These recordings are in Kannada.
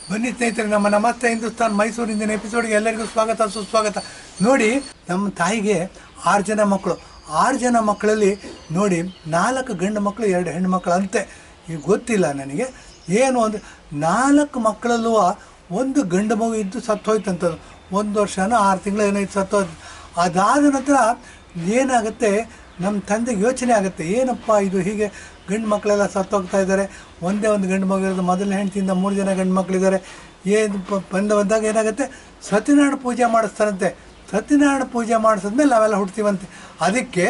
ಬನ್ನಿ ಸ್ನೇಹಿತರೆ, ನಮ್ಮ ನಮಸ್ತೆ ಹಿಂದೂಸ್ತಾನ್ ಮೈಸೂರು ಇಂದಿನ ಎಪಿಸೋಡ್ಗೆ ಎಲ್ಲರಿಗೂ ಸ್ವಾಗತ ಸುಸ್ವಾಗತ. ನೋಡಿ, ನಮ್ಮ ತಾಯಿಗೆ 6 ಜನ ಮಕ್ಕಳು. 6 ಜನ ಮಕ್ಕಳಲ್ಲಿ ನೋಡಿ 4 ಗಂಡು ಮಕ್ಕಳು 2 ಹೆಣ್ಣು ಮಕ್ಕಳು ಅಂತೆ. ಈಗ ಗೊತ್ತಿಲ್ಲ ನನಗೆ ಏನು ಅಂದರೆ 4 ಮಕ್ಕಳಲ್ಲೂ ಒಂದು ಗಂಡು ಮಗು ಇದ್ದು ಸತ್ತೋಯ್ತಂಥದ್ದು. 1 ವರ್ಷನೋ 6 ತಿಂಗಳು ಏನೋ ಇದ್ದು ಸತ್ತೋಯ್ತು. ಅದಾದ ನಂತರ ಏನಾಗುತ್ತೆ, ನಮ್ಮ ತಂದೆಗೆ ಯೋಚನೆ ಆಗುತ್ತೆ, ಏನಪ್ಪ ಇದು ಹೀಗೆ ಗಂಡು ಮಕ್ಕಳೆಲ್ಲ ಸತ್ತೋಗ್ತಾ ಇದ್ದಾರೆ. ಒಂದೇ ಒಂದು ಗಂಡು ಮಗು ಇರೋದು, ಮೊದಲನೇ ಹೆಂಡತಿಯಿಂದ 3 ಜನ ಗಂಡು ಮಕ್ಕಳಿದ್ದಾರೆ. ಏನು ಬಂದಾಗ ಏನಾಗುತ್ತೆ, ಸತ್ಯನಾರಾಯಣ ಪೂಜೆ ಮಾಡಿಸ್ತಾರಂತೆ. ಸತ್ಯನಾರಾಯಣ ಪೂಜೆ ಮಾಡಿಸಿದ್ಮೇಲೆ ನಾವೆಲ್ಲ ಹುಡ್ತೀವಂತೆ. ಅದಕ್ಕೆ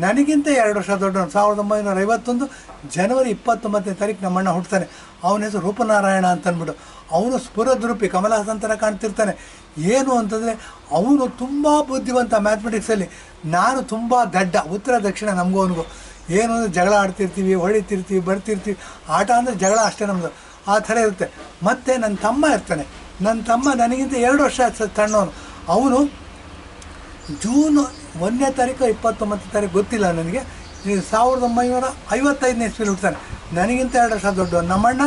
ನನಗಿಂತ 2 ವರ್ಷ ದೊಡ್ಡವನು. 1951 ಜನವರಿ 29ನೇ ತಾರೀಕು ನಮ್ಮಣ್ಣ ಹುಡ್ತಾನೆ. ಅವನ ಹೆಸರು ರೂಪನಾರಾಯಣ ಅಂತ ಅಂದ್ಬಿಟ್ಟು. ಅವನು ಸ್ಫುರದ್ರೂಪಿ ಕಮಲ ಹಾಸನ್ ಥರ ಕಾಣ್ತಿರ್ತಾನೆ. ಏನು ಅಂತಂದರೆ ಅವನು ತುಂಬ ಬುದ್ಧಿವಂತ ಮ್ಯಾಥಮೆಟಿಕ್ಸಲ್ಲಿ. ನಾನು ತುಂಬ ದಡ್ಡ. ಉತ್ತರ ದಕ್ಷಿಣ ನಮಗೂ ಅವನಿಗೂ ಏನು ಅಂದರೆ ಜಗಳ ಆಡ್ತಿರ್ತೀವಿ, ಹೊಡಿತಿರ್ತೀವಿ, ಬರ್ತಿರ್ತೀವಿ. ಆಟ ಅಂದರೆ ಜಗಳ ಅಷ್ಟೇ ನಮ್ಮದು, ಆ ಥರ ಇರುತ್ತೆ. ಮತ್ತು ನನ್ನ ತಮ್ಮ ಇರ್ತಾನೆ. ನನ್ನ ತಮ್ಮ ನನಗಿಂತ 2 ವರ್ಷ ಸಣ್ಣವನು. ಅವನು ಜೂನ್ 1ನೇ ತಾರೀಕು 29ನೇ ತಾರೀಕು ಗೊತ್ತಿಲ್ಲ ನನಗೆ, 1955ನೇ ಇಸ್ವಿಲಿ ಹುಡ್ತಾನೆ. ನನಗಿಂತ 2 ವರ್ಷ ದೊಡ್ಡವನು ನಮ್ಮಣ್ಣ,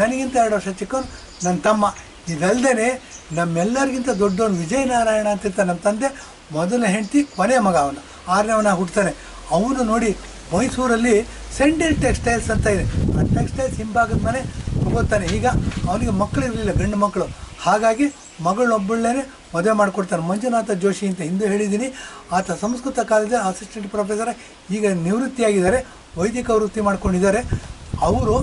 ನನಗಿಂತ 2 ವರ್ಷ ಚಿಕ್ಕವನು ನನ್ನ ತಮ್ಮ. ಇದಲ್ಲದೆ ನಮ್ಮೆಲ್ಲರಿಗಿಂತ ದೊಡ್ಡವನು ವಿಜಯನಾರಾಯಣ ಅಂತಿರ್ತಾನೆ. ನಮ್ಮ ತಂದೆ ಮೊದಲನೇ ಹೆಂಡತಿ ಕೊನೆಯ ಮಗ, ಅವನು 6ನೇವನಾಗಿ ಹುಡ್ತಾನೆ. ಅವನು ನೋಡಿ ಮೈಸೂರಲ್ಲಿ ಸೆಂಡಿಲ್ ಟೆಕ್ಸ್ಟೈಲ್ಸ್ ಅಂತ ಇದೆ, ಆ ಟೆಕ್ಸ್ಟೈಲ್ಸ್ ಹಿಂಭಾಗದ ಮನೆ ತಗೋತಾನೆ. ಈಗ ಅವನಿಗೆ ಮಕ್ಕಳಿರಲಿಲ್ಲ, ಗಂಡು ಮಕ್ಕಳು. ಹಾಗಾಗಿ ಮಗಳೊಬ್ಬಳನ್ನೇ ಮದುವೆ ಮಾಡಿಕೊಡ್ತಾನೆ. ಮಂಜುನಾಥ ಜೋಶಿ ಅಂತ ಹಿಂದೂ ಹೇಳಿದ್ದೀನಿ. ಆತ ಸಂಸ್ಕೃತ ಕಾಲೇಜ್ ಅಸಿಸ್ಟೆಂಟ್ ಪ್ರೊಫೆಸರ್, ಈಗ ನಿವೃತ್ತಿಯಾಗಿದ್ದಾರೆ, ವೈದಿಕ ವೃತ್ತಿ ಮಾಡ್ಕೊಂಡಿದ್ದಾರೆ. ಅವರು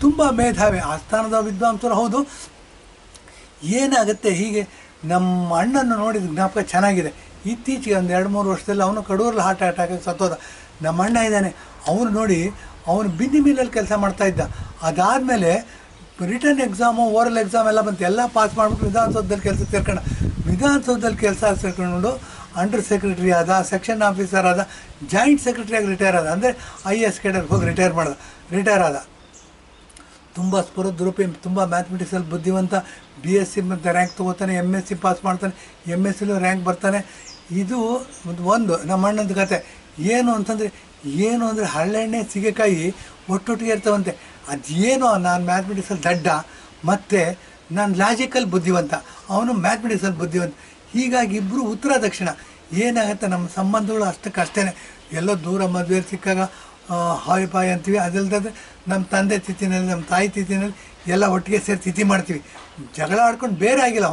ತುಂಬ ಮೇಧಾವಿ, ಆಸ್ಥಾನದ ವಿದ್ವಾಂಸರು ಹೌದು. ಏನಾಗುತ್ತೆ, ಹೀಗೆ ನಮ್ಮ ಅಣ್ಣನ್ನು ನೋಡಿದ ಜ್ಞಾಪಕ ಚೆನ್ನಾಗಿದೆ. ಇತ್ತೀಚೆಗೆ ಒಂದು 2-3 ವರ್ಷದಲ್ಲಿ ಅವನು ಕಡೂರಲ್ಲಿ ಹಾರ್ಟ್ ಅಟ್ಯಾಕ್ ಸತ್ತೋದ. ನಮ್ಮ ಅಣ್ಣ ಇದ್ದಾನೆ, ಅವನು ನೋಡಿ ಅವನು ಬಿನ್ನಿ ಮಿಲ್ಲಲ್ಲಿ ಕೆಲಸ ಮಾಡ್ತಾಯಿದ್ದ. ಅದಾದಮೇಲೆ ರಿಟರ್ನ್ ಎಕ್ಸಾಮು, ಓರಲ್ ಎಕ್ಸಾಮ್ ಎಲ್ಲ ಬಂತು, ಎಲ್ಲ ಪಾಸ್ ಮಾಡಿಬಿಟ್ಟು ವಿಧಾನಸೌಧದಲ್ಲಿ ಕೆಲಸ ಸೇರ್ಕೊಂಡು, ವಿಧಾನಸೌಧದಲ್ಲಿ ಕೆಲಸ ಸೇರ್ಕೊಂಡು ಅಂಡರ್ ಸೆಕ್ರೆಟರಿ ಆದ, ಸೆಕ್ಷನ್ ಆಫೀಸರ್ ಆದ, ಜಾಯಿಂಟ್ ಸೆಕ್ರೆಟರಿಯಾಗಿ ರಿಟೈರ್ ಆದ. ಅಂದರೆ IAS ಕೇಡರ್ಗೆ ಹೋಗಿ ರಿಟೈರ್ ಆದ. ತುಂಬ ಸ್ಫುರದ್ರೂಪಿ, ತುಂಬ ಮ್ಯಾಥಮೆಟಿಕ್ಸಲ್ಲಿ ಬುದ್ಧಿವಂತ. BSc ಮತ್ತು ರ್ಯಾಂಕ್ ತೊಗೋತಾನೆ, MSc ಪಾಸ್ ಮಾಡ್ತಾನೆ, MScಲೂ ರ್ಯಾಂಕ್ ಬರ್ತಾನೆ. ಇದು ಒಂದು ನಮ್ಮ ಅಣ್ಣನ ಕತೆ. ಏನು ಅಂದರೆ ಹಳ್ಳೆಣ್ಣೆ ಸೀಗೆಕಾಯಿ ಒಟ್ಟೊಟ್ಟಿಗೆ ಇರ್ತವಂತೆ. ಅದೇನೋ ನಾನು ಮ್ಯಾಥಮೆಟಿಕ್ಸಲ್ಲಿ ದಡ್ಡ, ಮತ್ತು ನಾನು ಲಾಜಿಕಲ್ ಬುದ್ಧಿವಂತ, ಅವನು ಮ್ಯಾಥಮೆಟಿಕ್ಸಲ್ಲಿ ಬುದ್ಧಿವಂತ. ಹೀಗಾಗಿ ಇಬ್ಬರು ಉತ್ತರ ದಕ್ಷಿಣ. ಏನಾಗುತ್ತೆ, ನಮ್ಮ ಸಂಬಂಧಗಳು ಅಷ್ಟೇ. ಎಲ್ಲೋ ದೂರ ಮದುವೆ ಸಿಕ್ಕಾಗ ಹಾಯ್ ಬಾಯ್ ಅಂತೀವಿ. ಅದಲ್ಲದೆ ನಮ್ಮ ತಂದೆ ತಿಥಿನಲ್ಲಿ, ನಮ್ಮ ತಾಯಿ ತಿಥಿನಲ್ಲಿ ಎಲ್ಲ ಒಟ್ಟಿಗೆ ಸೇರಿ ತಿಥಿ ಮಾಡ್ತೀವಿ. ಜಗಳ ಆಡ್ಕೊಂಡು ಬೇರೆ ಆಗಿಲ್ಲ,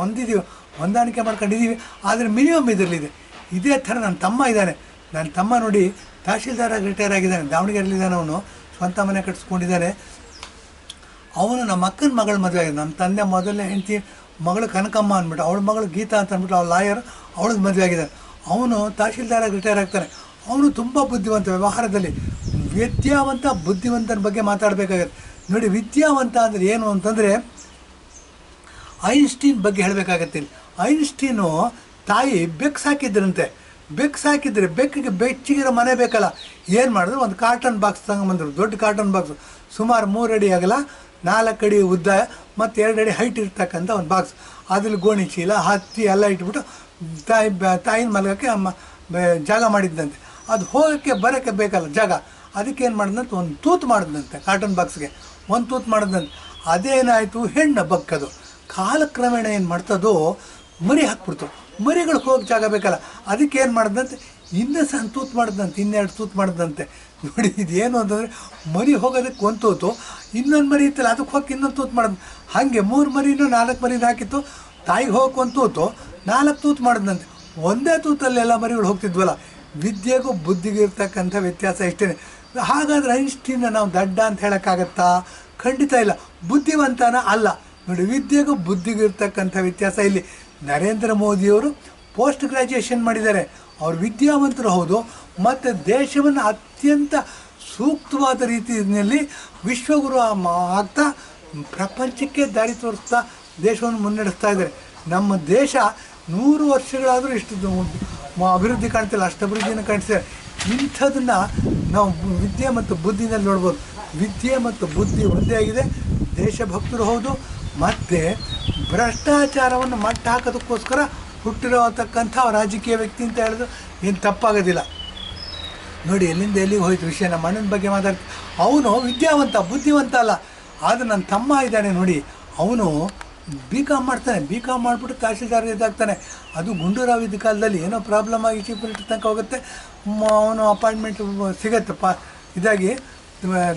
ಹೊಂದಾಣಿಕೆ ಮಾಡ್ಕೊಂಡಿದ್ದೀವಿ. ಆದರೆ ಮಿನಿಮಮ್ ಇದರಲ್ಲಿದೆ. ಇದೇ ಥರ ನನ್ನ ತಮ್ಮ ಇದ್ದಾನೆ. ನನ್ನ ತಮ್ಮ ನೋಡಿ ತಹಶೀಲ್ದಾರಾಗಿ ರಿಟೈರ್ ಆಗಿದ್ದಾನೆ, ದಾವಣಗೆರೆಯಲ್ಲಿದ್ದಾನೆ. ಅವನು ಸ್ವಂತ ಮನೆ ಕಟ್ಟಿಸ್ಕೊಂಡಿದ್ದಾನೆ. ಅವನು ನಮ್ಮ ಅಕ್ಕನ ಮಗಳ ಮದುವೆ ಆಗಿದೆ. ನಮ್ಮ ತಂದೆ ಮೊದಲನೇ ಹೆಂಡತಿ ಮಗಳು ಕನಕಮ್ಮ ಅಂದ್ಬಿಟ್ಟು, ಅವಳ ಮಗಳು ಗೀತಾ ಅಂತ ಅಂದ್ಬಿಟ್ಟು, ಅವಳು ಲಾಯರ್, ಅವಳದ್ದು ಮದುವೆ ಆಗಿದ್ದಾನೆ. ಅವನು ತಹಶೀಲ್ದಾರಾಗಿ ರಿಟೈರ್ ಆಗ್ತಾನೆ. ಅವನು ತುಂಬ ಬುದ್ಧಿವಂತ, ವ್ಯವಹಾರದಲ್ಲಿ ವಿದ್ಯಾವಂತ. ಬುದ್ಧಿವಂತನ ಬಗ್ಗೆ ಮಾತಾಡಬೇಕಾಗತ್ತೆ. ನೋಡಿ, ವಿದ್ಯಾವಂತ ಅಂದರೆ ಏನು ಅಂತಂದರೆ ಐನ್ಸ್ಟೀನ್ ಬಗ್ಗೆ ಹೇಳಬೇಕಾಗತ್ತೆ. ಐನ್ಸ್ಟೀನು ತಾಯಿ ಬೆಕ್ಕು ಸಾಕಿದ್ರಂತೆ. ಬೆಕ್ಕಿಗೆ ಬೆಚ್ಚಿಗಿರೋ ಮನೆ ಬೇಕಲ್ಲ. ಏನು ಮಾಡಿದ್ರು, ಒಂದು ಕಾರ್ಟನ್ ಬಾಕ್ಸ್ ತಗೊಂಬಂದರು, ದೊಡ್ಡ ಕಾರ್ಟನ್ ಬಾಕ್ಸು, ಸುಮಾರು 3 ಅಡಿ ಅಗಲ, 4 ಅಡಿ ಉದ್ದ ಮತ್ತು 2 ಅಡಿ ಹೈಟ್ ಇರ್ತಕ್ಕಂಥ ಒಂದು ಬಾಕ್ಸ್. ಅದ್ರಲ್ಲಿ ಗೋಣಿ ಚೀಲ, ಹತ್ತಿ ಎಲ್ಲ ಇಟ್ಬಿಟ್ಟು ತಾಯಿನ ಮಲಗೋಕ್ಕೆ ಜಾಗ ಮಾಡಿದ್ದಂತೆ. ಅದು ಹೋಗೋಕ್ಕೆ ಬರೋಕ್ಕೆ ಬೇಕಲ್ಲ ಜಾಗ. ಅದಕ್ಕೆ ಏನು ಮಾಡಿದಂತೆ, ಒಂದು ತೂತು ಮಾಡಿದಂತೆ, ಕಾರ್ಟನ್ ಬಾಕ್ಸ್ಗೆ ಒಂದು ತೂತು ಮಾಡಿದಂತೆ. ಅದೇನಾಯಿತು, ಹೆಣ್ಣು ಬಕ್ಕದು. ಕಾಲಕ್ರಮೇಣ ಏನು ಮಾಡ್ತದೋ, ಮರಿ ಹಾಕ್ಬಿಡ್ತು. ಮರಿಗಳು ಹೋಗಿ ಜಾಗ ಬೇಕಲ್ಲ, ಅದಕ್ಕೆ ಏನು ಮಾಡಿದಂತೆ, ಇನ್ನೂ ಸಹ ತೂತು ಮಾಡಿದಂತೆ, 2 ತೂತು ಮಾಡಿದಂತೆ. ನೋಡಿ, ಇದೇನು ಅಂತಂದರೆ ಮರಿ ಹೋಗೋದಕ್ಕೆ ಒಂದು ತೂತು, ಇನ್ನೊಂದು ಮರಿ ಇತ್ತಲ್ಲ ಅದಕ್ಕೆ ಹೋಗಿ ಇನ್ನೊಂದು ತೂತು ಮಾಡಿದ್. ಹಾಗೆ 3 ಮರಿನೂ 4 ಮರಿನ ಹಾಕಿತ್ತು. ತಾಯಿಗೆ ಹೋಗಕ್ಕೆ ಒಂದು ತೂತು, 4 ತೂತು ಮಾಡಿದಂತೆ. ಒಂದೇ ತೂತಲ್ಲಿ ಎಲ್ಲ ಮರಿಗಳು ಹೋಗ್ತಿದ್ವಲ್ಲ. ವಿದ್ಯೆಗೂ ಬುದ್ಧಿಗೂ ಇರ್ತಕ್ಕಂಥ ವ್ಯತ್ಯಾಸ ಇಷ್ಟೇ. ಹಾಗಾದರೆ ಐನ್ಸ್ಟೀನ್ನ ನಾವು ದಡ್ಡ ಅಂತ ಹೇಳೋಕ್ಕಾಗತ್ತಾ? ಖಂಡಿತ ಇಲ್ಲ. ಬುದ್ಧಿವಂತನ ಅಲ್ಲ. ನೋಡಿ, ವಿದ್ಯೆಗೂ ಬುದ್ಧಿಗೂ ಇರ್ತಕ್ಕಂಥ ವ್ಯತ್ಯಾಸ ಇಲ್ಲಿ. ನರೇಂದ್ರ ಮೋದಿಯವರು ಪೋಸ್ಟ್ ಗ್ರ್ಯಾಜುಯೇಷನ್ ಮಾಡಿದ್ದಾರೆ, ಅವರು ವಿದ್ಯಾವಂತರು ಹೌದು. ಮತ್ತು ದೇಶವನ್ನು ಅತ್ಯಂತ ಸೂಕ್ತವಾದ ರೀತಿಯಲ್ಲಿ ವಿಶ್ವಗುರು ಆಗ್ತಾ ಪ್ರಪಂಚಕ್ಕೆ ದಾರಿ ತೋರಿಸ್ತಾ ದೇಶವನ್ನು ಮುನ್ನಡೆಸ್ತಾ ಇದ್ದಾರೆ. ನಮ್ಮ ದೇಶ 100 ವರ್ಷಗಳಾದರೂ ಇಷ್ಟು ಅಭಿವೃದ್ಧಿ ಕಾಣ್ತಿಲ್ಲ, ಅಷ್ಟು ಅಭಿವೃದ್ಧಿಯನ್ನು ಕಾಣಿಸ್ತಾರೆ. ಇಂಥದನ್ನು ನಾವು ವಿದ್ಯೆ ಮತ್ತು ಬುದ್ಧಿನಲ್ಲಿ ನೋಡ್ಬೋದು. ವಿದ್ಯೆ ಮತ್ತು ಬುದ್ಧಿ ಒಂದೇ ಆಗಿದೆ. ದೇಶಭಕ್ತರು ಹೌದು, ಮತ್ತು ಭ್ರಷ್ಟಾಚಾರವನ್ನು ಮಟ್ಟ ಹಾಕೋದಕ್ಕೋಸ್ಕರ ಹುಟ್ಟಿರೋತಕ್ಕಂಥ ರಾಜಕೀಯ ವ್ಯಕ್ತಿ ಅಂತ ಹೇಳಿದ್ರು ಏನು ತಪ್ಪಾಗೋದಿಲ್ಲ. ನೋಡಿ, ಎಲ್ಲಿಂದ ಎಲ್ಲಿಗೆ ಹೋಯ್ತು ವಿಷಯ. ನಮ್ಮ ಅಣ್ಣನ ಬಗ್ಗೆ ಮಾತಾಡ್ತೀವಿ. ಅವನು ವಿದ್ಯಾವಂತ, ಬುದ್ಧಿವಂತ ಅಲ್ಲ. ಆದರೆ ನನ್ನ ತಮ್ಮ ಇದ್ದಾನೆ ನೋಡಿ, ಅವನು ಬಿ ಕಾಮ್ ಮಾಡ್ತಾನೆ, ಬಿ ಕಾಮ್ ಮಾಡಿಬಿಟ್ಟು ತಹಶೀಲ್ದಾರ್ ಇದಾಗ್ತಾನೆ. ಅದು ಗುಂಡೂರಾವ್ ಇದ್ದ ಕಾಲದಲ್ಲಿ ಏನೋ ಪ್ರಾಬ್ಲಮ್ ಆಗಿ ಚೀಫ್ ಮಿನಿಸ್ಟರ್ ತನಕ ಹೋಗುತ್ತೆ, ಅವನು ಅಪಾಯಿಂಟ್ಮೆಂಟ್ ಸಿಗತ್ತೆ ಇದಾಗಿ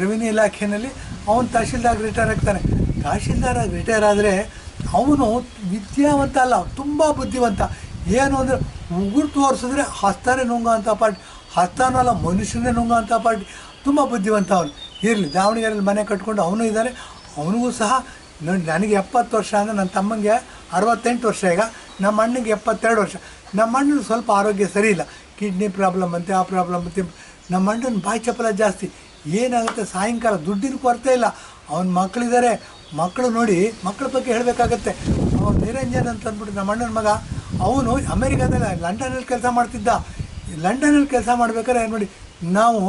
ರೆವಿನ್ಯೂ ಇಲಾಖೆಯಲ್ಲಿ ಅವನು ತಹಶೀಲ್ದಾರ್ ರಿಟೈರ್ ಆಗ್ತಾನೆ. ತಹಶೀಲ್ದಾರಾಗಿ ರಿಟೈರ್ ಆದರೆ ಅವನು ವಿದ್ಯಾವಂತ ಅಲ್ಲ, ತುಂಬ ಬುದ್ಧಿವಂತ. ಏನು ಅಂದರೆ ಉಗುರು ತೋರಿಸಿದ್ರೆ ಹಸ್ತಾನೆ ನುಂಗೋ ಅಂಥ ಪಾರ್ಟಿ, ಹಸ್ತಾನೂ ಅಲ್ಲ ಮನುಷ್ಯನೇ ನುಂಗೋ ಅಂಥ ಪಾರ್ಟಿ, ತುಂಬ ಬುದ್ಧಿವಂತ ಅವನು. ಇರಲಿ, ದಾವಣಗೆರೆಯಲ್ಲಿ ಮನೆ ಕಟ್ಕೊಂಡು ಅವನು ಇದ್ದಾನೆ. ಅವನಿಗೂ ಸಹ ನೋಡಿ, ನನಗೆ 70 ವರ್ಷ ಅಂದರೆ ನನ್ನ ತಮ್ಮಂಗೆ 68 ವರ್ಷ, ಈಗ ನಮ್ಮ ಅಣ್ಣಗೆ 72 ವರ್ಷ. ನಮ್ಮ ಅಣ್ಣನ ಸ್ವಲ್ಪ ಆರೋಗ್ಯ ಸರಿ ಇಲ್ಲ, ಕಿಡ್ನಿ ಪ್ರಾಬ್ಲಮ್ ಅಂತೆ, ಆ ಪ್ರಾಬ್ಲಮ್ ಅಂತೆ. ನಮ್ಮ ಅಣ್ಣನ ಬಾಯಿ ಚಪಲ ಜಾಸ್ತಿ. ಏನಾಗುತ್ತೆ, ಸಾಯಂಕಾಲ ದುಡ್ಡಿನ ಕೊರತೆ ಇಲ್ಲ. ಅವನ ಮಕ್ಕಳಿದ್ದಾರೆ, ಮಕ್ಕಳು ನೋಡಿ, ಮಕ್ಕಳ ಬಗ್ಗೆ ಹೇಳಬೇಕಾಗತ್ತೆ. ಅವನು ನಿರಂಜನ್ ಅಂತ ಅಂದ್ಬಿಟ್ಟು ನಮ್ಮ ಅಣ್ಣನ ಮಗ, ಅವನು ಅಮೇರಿಕಾದಲ್ಲಿ ಲಂಡನಲ್ಲಿ ಕೆಲಸ ಮಾಡ್ತಿದ್ದ. ಲಂಡನಲ್ಲಿ ಕೆಲಸ ಮಾಡ್ಬೇಕಾದ್ರೆ ನೋಡಿ, ನಾವು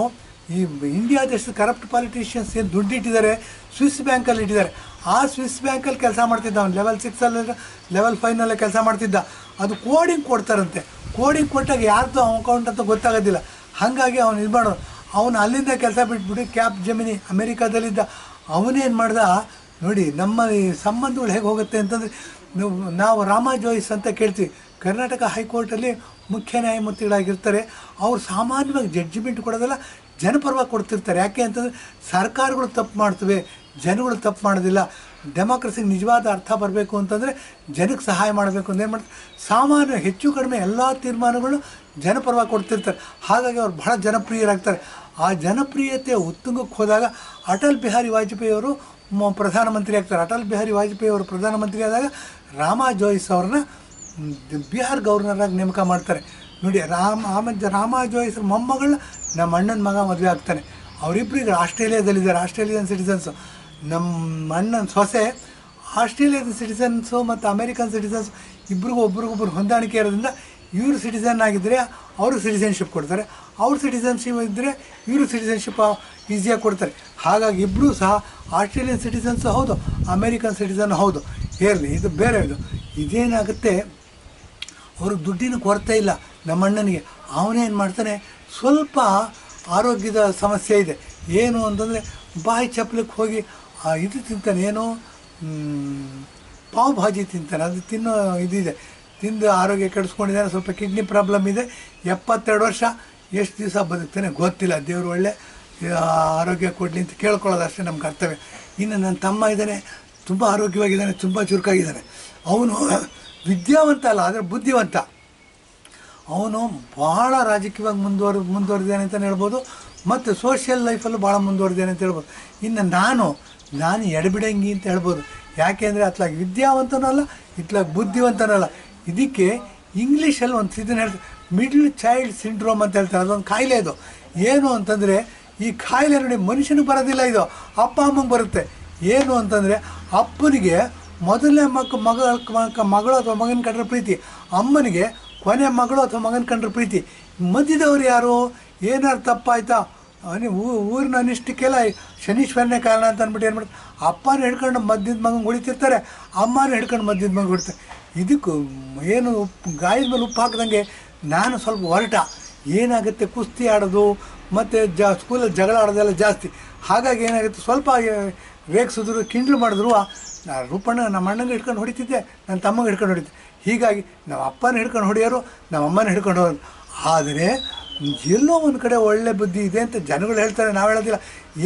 ಈ ಇಂಡಿಯಾ ದೇಶದ ಕರಪ್ಟ್ ಪಾಲಿಟಿಷಿಯನ್ಸ್ ಏನು ದುಡ್ಡು ಇಟ್ಟಿದ್ದಾರೆ, ಸ್ವಿಸ್ ಬ್ಯಾಂಕಲ್ಲಿ ಇಟ್ಟಿದ್ದಾರೆ. ಆ ಸ್ವಿಸ್ ಬ್ಯಾಂಕಲ್ಲಿ ಕೆಲಸ ಮಾಡ್ತಿದ್ದ ಅವನು. ಲೆವೆಲ್ 6 ಲೆವೆಲ್ 5 ಕೆಲಸ ಮಾಡ್ತಿದ್ದ. ಅದು ಕೋಡಿಂಗ್ ಕೊಡ್ತಾರಂತೆ. ಕೋಡಿಂಗ್ ಕೊಟ್ಟಾಗ ಯಾರ್ದು ಅಕೌಂಟ್ ಅಂತ ಗೊತ್ತಾಗೋದಿಲ್ಲ. ಹಾಗಾಗಿ ಅವನು ಇದು ಮಾಡೋನು. ಅವನು ಅಲ್ಲಿಂದ ಕೆಲಸ ಬಿಟ್ಬಿಟ್ಟು ಕ್ಯಾಪ್ ಜಮಿನಿ ಅಮೇರಿಕಾದಲ್ಲಿದ್ದ. ಅವನೇನು ಮಾಡ್ದ ನೋಡಿ, ನಮ್ಮ ಈ ಸಂಬಂಧಗಳು ಹೇಗೆ ಹೋಗುತ್ತೆ ಅಂತಂದರೆ, ನಾವು ರಾಮಾ ಜೋಯಿಸ್ ಅಂತ ಕೇಳ್ತೀವಿ, ಕರ್ನಾಟಕ ಹೈಕೋರ್ಟಲ್ಲಿ ಮುಖ್ಯ ನ್ಯಾಯಮೂರ್ತಿಗಳಾಗಿರ್ತಾರೆ. ಅವರು ಸಾಮಾನ್ಯವಾಗಿ ಜಡ್ಜಿಮೆಂಟ್ ಕೊಡೋದಲ್ಲ, ಜನಪರವಾಗಿ ಕೊಡ್ತಿರ್ತಾರೆ. ಯಾಕೆ ಅಂತಂದರೆ ಸರ್ಕಾರಗಳು ತಪ್ಪು ಮಾಡ್ತವೆ, ಜನಗಳು ತಪ್ಪು ಮಾಡೋದಿಲ್ಲ. ಡೆಮಾಕ್ರಸಿಗೆ ನಿಜವಾದ ಅರ್ಥ ಬರಬೇಕು ಅಂತಂದರೆ ಜನಕ್ಕೆ ಸಹಾಯ ಮಾಡಬೇಕು ಅಂತ ಏನು ಮಾಡ್ತಾರೆ, ಸಾಮಾನ್ಯ ಹೆಚ್ಚು ಕಡಿಮೆ ಎಲ್ಲ ತೀರ್ಮಾನಗಳು ಜನಪರವಾಗಿ ಕೊಡ್ತಿರ್ತಾರೆ. ಹಾಗಾಗಿ ಅವ್ರು ಬಹಳ ಜನಪ್ರಿಯರಾಗ್ತಾರೆ. ಆ ಜನಪ್ರಿಯತೆ ಉತ್ತುಂಗಕ್ಕೆ ಹೋದಾಗ ಅಟಲ್ ಬಿಹಾರಿ ವಾಜಪೇಯಿ ಅವರು ಪ್ರಧಾನಮಂತ್ರಿ ಆಗ್ತಾರೆ. ಅಟಲ್ ಬಿಹಾರಿ ವಾಜಪೇಯಿ ಅವರು ಪ್ರಧಾನಮಂತ್ರಿ ಆದಾಗ ರಾಮಾ ಜೋಯಿಸ್ ಅವ್ರನ್ನ ಬಿಹಾರ್ ಗವರ್ನರಾಗಿ ನೇಮಕ ಮಾಡ್ತಾರೆ. ನೋಡಿ, ಆಮೇಲೆ ರಾಮಾ ಜೋಯಿಸ್ ಮೊಮ್ಮಗಳನ್ನ ನಮ್ಮ ಅಣ್ಣನ ಮಗ ಮದುವೆ ಆಗ್ತಾನೆ. ಅವರಿಬ್ಬರಿಗೆ ಆಸ್ಟ್ರೇಲಿಯಾದಲ್ಲಿದ್ದಾರೆ, ಆಸ್ಟ್ರೇಲಿಯನ್ ಸಿಟಿಸನ್ಸು. ನಮ್ಮ ಅಣ್ಣನ ಸೊಸೆ ಆಸ್ಟ್ರೇಲಿಯನ್ ಸಿಟಿಸನ್ಸು ಮತ್ತು ಅಮೇರಿಕನ್ ಸಿಟಿಸನ್ಸ್ ಇಬ್ರಿಗೂ ಒಬ್ರಿಗೊಬ್ರು ಹೊಂದಾಣಿಕೆ ಇರೋದ್ರಿಂದ ಇವರು ಸಿಟಿಸನ್ ಆಗಿದ್ದರೆ ಅವರು ಸಿಟಿಸನ್ಶಿಪ್ ಕೊಡ್ತಾರೆ, ಅವ್ರ ಸಿಟಿಸನ್ಶಿಪ್ ಇದ್ದರೆ ಇವರು ಸಿಟಿಸನ್ಶಿಪ್ ಈಸಿಯಾಗಿ ಕೊಡ್ತಾರೆ. ಹಾಗಾಗಿ ಇಬ್ಬರೂ ಸಹ ಆಸ್ಟ್ರೇಲಿಯನ್ ಸಿಟಿಸನ್ಸು ಹೌದು, ಅಮೇರಿಕನ್ ಸಿಟಿಸನ್ ಹೌದು. ಇರಲಿ, ಇದು ಬೇರೆ. ಇದೇನಾಗುತ್ತೆ, ಅವರು ದುಡ್ಡಿನ ಕೊರತೆ ಇಲ್ಲ ನಮ್ಮ ಅಣ್ಣನಿಗೆ. ಅವನೇನು ಮಾಡ್ತಾನೆ, ಸ್ವಲ್ಪ ಆರೋಗ್ಯದ ಸಮಸ್ಯೆ ಇದೆ. ಏನು ಅಂತಂದರೆ ಬಾಯಿ ಚಪ್ಪಲಕ್ಕೆ ಹೋಗಿ ಇದು ತಿಂತಾನೆ, ಏನು ಪಾವ್ ಭಾಜಿ ತಿಂತಾನೆ. ಅದು ತಿನ್ನೋ ಇದಿದೆ, ತಿಂದು ಆರೋಗ್ಯ ಕೆಡಿಸ್ಕೊಂಡಿದ್ದಾನೆ. ಸ್ವಲ್ಪ ಕಿಡ್ನಿ ಪ್ರಾಬ್ಲಮ್ ಇದೆ. 72 ವರ್ಷ. ಎಷ್ಟು ದಿವಸ ಬದುಕ್ತಾನೆ ಗೊತ್ತಿಲ್ಲ. ದೇವರು ಒಳ್ಳೆ ಆರೋಗ್ಯ ಕೊಡಲಿ ಅಂತ ಕೇಳ್ಕೊಳ್ಳೋದು ಅಷ್ಟೇ ನಮ್ಮ ಕರ್ತವ್ಯ. ಇನ್ನು ನನ್ನ ತಮ್ಮ ಇದ್ದಾನೆ, ತುಂಬ ಆರೋಗ್ಯವಾಗಿದ್ದಾನೆ, ತುಂಬ ಚುರುಕಾಗಿದ್ದಾನೆ. ಅವನು ವಿದ್ಯಾವಂತ ಅಲ್ಲ, ಆದರೆ ಬುದ್ಧಿವಂತ. ಅವನು ಭಾಳ ರಾಜಕೀಯವಾಗಿ ಮುಂದುವರೆದಿದ್ದಾನೆ ಅಂತಲೇ ಹೇಳ್ಬೋದು, ಮತ್ತು ಸೋಷಿಯಲ್ ಲೈಫಲ್ಲೂ ಭಾಳ ಮುಂದುವರೆದಿದ್ದಾನೆ ಅಂತ ಹೇಳ್ಬೋದು. ಇನ್ನು ನಾನು ಎಡಬಿಡಂಗಿ ಅಂತ ಹೇಳ್ಬೋದು. ಯಾಕೆ ಅಂದರೆ ಅತ್ಲಾಗಿ ವಿದ್ಯಾವಂತನೂ ಅಲ್ಲ, ಇತ್ಲಾಗಿ ಬುದ್ಧಿವಂತನೂ ಅಲ್ಲ. ಇದಕ್ಕೆ ಇಂಗ್ಲೀಷಲ್ಲಿ ಒಂದು ಇದನ್ನು ಹೇಳ್ತಾರೆ, ಮಿಡ್ಲ್ ಚೈಲ್ಡ್ ಸಿಂಡ್ರೋಮ್ ಅಂತ ಹೇಳ್ತಾರೆ. ಅದೊಂದು ಕಾಯಿಲೆ. ಇದು ಏನು ಅಂತಂದರೆ, ಈ ಕಾಯಿಲೆ ನೋಡಿ ಮನುಷ್ಯನಿಗೆ ಬರೋದಿಲ್ಲ, ಇದು ಅಪ್ಪ ಅಮ್ಮಂಗೆ ಬರುತ್ತೆ. ಏನು ಅಂತಂದರೆ, ಅಪ್ಪನಿಗೆ ಮೊದಲನೇ ಮಗಳು ಅಥವಾ ಮಗನ ಕಂಡ್ರೆ ಪ್ರೀತಿ, ಅಮ್ಮನಿಗೆ ಕೊನೆ ಮಗಳು ಅಥವಾ ಮಗನ ಕಂಡ್ರೆ ಪ್ರೀತಿ. ಮಧ್ಯದವ್ರು ಯಾರು? ಏನಾರು ತಪ್ಪಾಯ್ತಾ, ಊರಿನ ಅನಿಷ್ಟಕ್ಕೆಲ್ಲ ಶನೀಶ್ವರನೇ ಕಾರಣ ಅಂತ ಅಂದ್ಬಿಟ್ಟು ಏನು ಮಾಡ್ತಾರೆ, ಅಪ್ಪನ ಹಿಡ್ಕೊಂಡು ಮಧ್ಯದ ಮಗನ ಹೊಡಿತಿರ್ತಾರೆ, ಅಮ್ಮನ ಹಿಡ್ಕೊಂಡು ಮಧ್ಯದ ಮಗ ಹೊಡಿತಾರೆ. ಇದಕ್ಕೂ ಏನು ಗಾಯದ ಮೇಲೆ ಉಪ್ಪು ಹಾಕಿದಂಗೆ ನಾನು ಸ್ವಲ್ಪ ಹೊರಟ. ಏನಾಗುತ್ತೆ, ಕುಸ್ತಿ ಆಡೋದು ಮತ್ತು ಸ್ಕೂಲಲ್ಲಿ ಜಗಳ ಆಡೋದೆಲ್ಲ ಜಾಸ್ತಿ. ಹಾಗಾಗಿ ಏನಾಗುತ್ತೆ, ಸ್ವಲ್ಪ ರೇಗಿಸಿದ್ರು ಕಿಂಡ್ಲು ಮಾಡಿದ್ರು ರೂಪಣ್ಣ ನಮ್ಮ ಅಣ್ಣಂಗೆ ಹಿಡ್ಕೊಂಡು ಹೊಡಿತಿದ್ದೆ, ನನ್ನ ತಮ್ಮಗೆ ಹಿಡ್ಕೊಂಡು ಹೊಡಿತಿದ್ದೆ. ಹೀಗಾಗಿ ನಾವು ಅಪ್ಪನ ಹಿಡ್ಕೊಂಡು ಹೊಡೆಯೋರು, ನಮ್ಮ ಅಮ್ಮನ ಹಿಡ್ಕೊಂಡು ಹೋಗೋದು. ಆದರೆ ಎಲ್ಲೋ ಒಂದು ಕಡೆ ಒಳ್ಳೆ ಬುದ್ಧಿ ಇದೆ ಅಂತ ಜನಗಳು ಹೇಳ್ತಾರೆ, ನಾವು ಹೇಳೋದಿಲ್ಲ.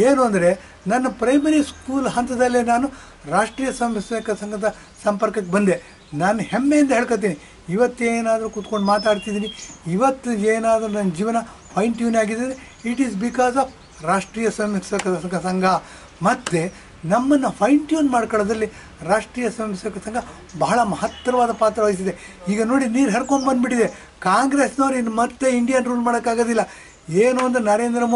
ಏನು ಅಂದರೆ, ನನ್ನ ಪ್ರೈಮರಿ ಸ್ಕೂಲ್ ಹಂತದಲ್ಲೇ ನಾನು ರಾಷ್ಟ್ರೀಯ ಸ್ವಯಂಸೇವಕ ಸಂಘದ ಸಂಪರ್ಕಕ್ಕೆ ಬಂದೆ. ನಾನು ಹೆಮ್ಮೆಯಿಂದ ಹೇಳ್ಕೊತೀನಿ, ಇವತ್ತೇನಾದರೂ ಕೂತ್ಕೊಂಡು ಮಾತಾಡ್ತಿದ್ದೀನಿ, ಇವತ್ತು ಏನಾದರೂ ನನ್ನ ಜೀವನ ಫೈನ್ ಟ್ಯೂನ್ ಆಗಿದೆ, ಇಟ್ ಈಸ್ ಬಿಕಾಸ್ ಆಫ್ ರಾಷ್ಟ್ರೀಯ ಸ್ವಯಂಸೇವಕ ಸಂಘ. ಮತ್ತು ನಮ್ಮನ್ನು ಫೈನ್ ಟ್ಯೂನ್ ಮಾಡ್ಕೊಳ್ಳೋದ್ರಲ್ಲಿ ರಾಷ್ಟ್ರೀಯ ಸ್ವಯಂಸೇವಕ ಸಂಘ ಬಹಳ ಮಹತ್ತರವಾದ ಪಾತ್ರ ವಹಿಸಿದೆ. ಈಗ ನೋಡಿ, ನೀರು ಹರ್ಕೊಂಡ್ಬಂದುಬಿಟ್ಟಿದೆ. ಕಾಂಗ್ರೆಸ್ನವ್ರು ಇನ್ನು ಮತ್ತೆ ಇಂಡಿಯನ್ ರೂಲ್ ಮಾಡೋಕ್ಕಾಗೋದಿಲ್ಲ. ಏನು ಅಂದರೆ ನರೇಂದ್ರ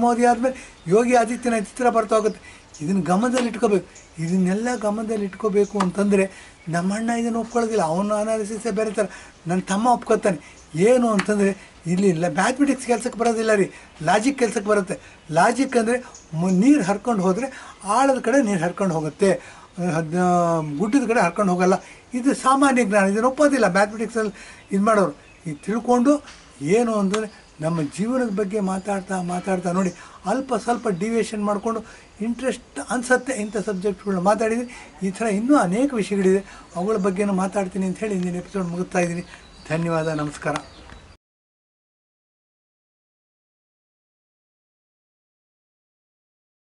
ಮೋದಿ ಆದಮೇಲೆ ಯೋಗಿ ಆದಿತ್ಯನಾಥ್ ಚಿತ್ರ ಬರ್ತಾ ಹೋಗುತ್ತೆ. ಇದನ್ನು ಗಮನದಲ್ಲಿ ಇಟ್ಕೋಬೇಕು. ಇದನ್ನೆಲ್ಲ ಗಮನದಲ್ಲಿ ಇಟ್ಕೋಬೇಕು ಅಂತಂದರೆ ನಮ್ಮ ಅಣ್ಣ ಇದನ್ನು ಒಪ್ಕೊಳ್ಳೋದಿಲ್ಲ. ಅವನ ಅನಾಲಿಸಿಸೇ ಬೇರೆ ಥರ. ನನ್ನ ತಮ್ಮ ಒಪ್ಕೋತಾನೆ. ಏನು ಅಂತಂದರೆ, ಇಲ್ಲಿ ಮ್ಯಾಥಮೆಟಿಕ್ಸ್ ಕೆಲಸಕ್ಕೆ ಬರೋದಿಲ್ಲ ರೀ, ಲಾಜಿಕ್ ಕೆಲಸಕ್ಕೆ ಬರುತ್ತೆ. ಲಾಜಿಕ್ ಅಂದರೆ ನೀರು ಹರ್ಕೊಂಡು ಹೋದರೆ ಆಳದ ಕಡೆ ನೀರು ಹರ್ಕೊಂಡು ಹೋಗುತ್ತೆ, ಗುಡ್ಡದ ಕಡೆ ಹರ್ಕೊಂಡು ಹೋಗಲ್ಲ. ಇದು ಸಾಮಾನ್ಯ ಜ್ಞಾನ. ಇದನ್ನು ಒಪ್ಪೋದಿಲ್ಲ ಮ್ಯಾಥಮೆಟಿಕ್ಸಲ್ಲಿ ಇದು ಮಾಡೋರು. ಇದು ತಿಳ್ಕೊಂಡು ಏನು ಅಂತಂದರೆ ನಮ್ಮ ಜೀವನದ ಬಗ್ಗೆ ಮಾತಾಡ್ತಾ ನೋಡಿ ಅಲ್ಪ ಸ್ವಲ್ಪ ಡಿವಿಯೇಷನ್ ಮಾಡಿಕೊಂಡು ಇಂಟ್ರೆಸ್ಟ್ ಅನಿಸತ್ತೆ ಇಂಥ ಸಬ್ಜೆಕ್ಟ್ಗಳನ್ನ ಮಾತಾಡಿದ್ದೀನಿ. ಈ ಥರ ಇನ್ನೂ ಅನೇಕ ವಿಷಯಗಳಿದೆ, ಅವುಗಳ ಬಗ್ಗೆನೂ ಮಾತಾಡ್ತೀನಿ ಅಂತ ಹೇಳಿ ಇಂದಿನ ಎಪಿಸೋಡ್ ಮುಗಿಸ್ತಾ ಇದ್ದೀನಿ. ಧನ್ಯವಾದ, ನಮಸ್ಕಾರ.